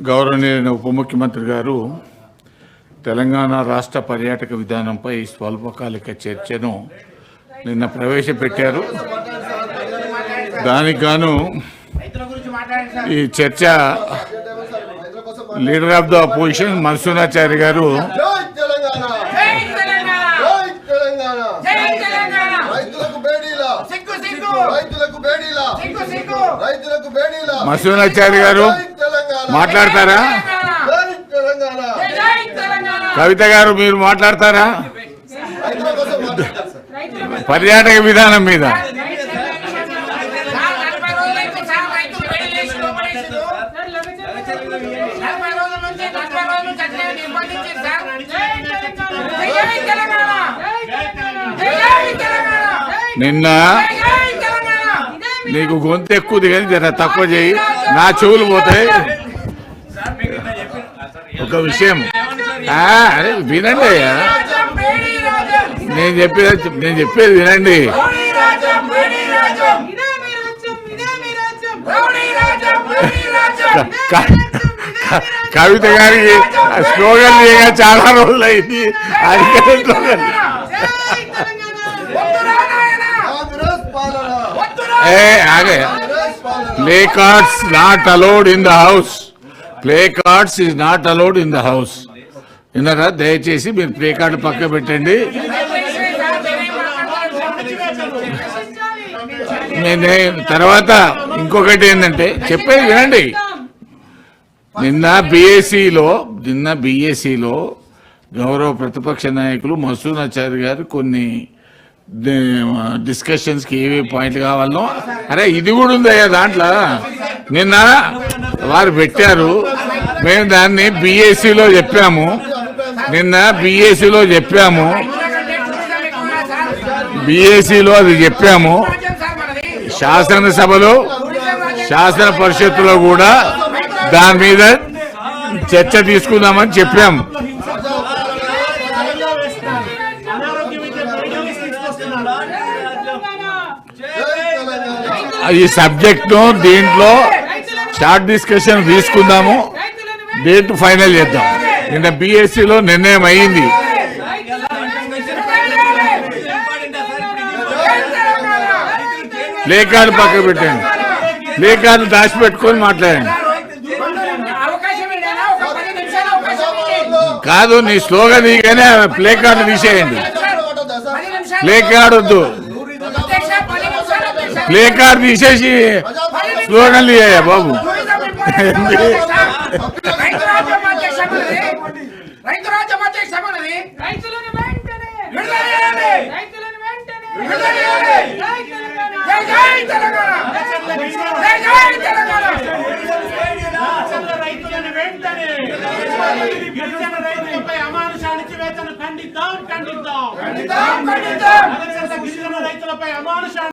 గౌరవనీయ ఉప ముఖ్యమంత్రి గారు తెలంగాణ రాష్ట్ర పర్యాటక విధానంపై స్వల్పకాలిక చర్చను నిన్న ప్రవేశపెట్టారు. దానికి గాను ఈ చర్చ లీడర్ ఆఫ్ ద అపోజిషన్ మన్సూరాచారి గారు మన్సూరాచారి గారు మాట్లాడతారా? కవిత గారు మీరు మాట్లాడతారా? పర్యాటక విధానం మీద నిన్న నీకు గొంతు ఎక్కువది కానీ జర తక్కువ చేయి, నా చెవులు పోతాయి. ఒక విషయం అరే వినండి అయ్యా, నేను చెప్పేది వినండి. కవిత గారికి స్లోగన్ చేయగా చాలా రోజులు అయింది. Slogan play cards not allowed in the house. Play cards is not allowed in the house. విన్నారా? దయచేసి మీరు ప్లే కార్డు పక్క పెట్టండి. తర్వాత ఇంకొకటి ఏంటంటే చెప్పేది వినండి. నిన్న బిఎస్సిలో గౌరవ ప్రతిపక్ష నాయకులు మన్సూరాచారి గారు కొన్ని డిస్కషన్స్కి ఏవే పాయింట్లు కావాలనో, అరే ఇది కూడా ఉందయ్యా దాంట్లో, నిన్న వారు పెట్టారు. మేము దాన్ని బిఎస్సిలో చెప్పాము. బిఎస్సిలో అది చెప్పాము. శాసనసభలో శాసన పరిషత్తులో కూడా దాని మీద చర్చ తీసుకుందామని చెప్పాము. ఈ సబ్జెక్టు దీంట్లో షార్ట్ డిస్కషన్ తీసుకుందాము, డేట్ ఫైనల్ చేద్దాం. నిన్న బిఎస్సిలో నిర్ణయం అయ్యింది. ప్లే కార్డు పక్క పెట్టండి, ప్లే కార్డు దాచిపెట్టుకొని మాట్లాడండి. కాదు, నీ స్లోగన్ దిగానే ప్లే కార్డు తీసేయండి. ప్లే కార్డు వద్దు, ప్లే కార్డు తీసేసి స్లోగన్లు ఇయ్యా బాబు. రైతులపై అమానుషానికి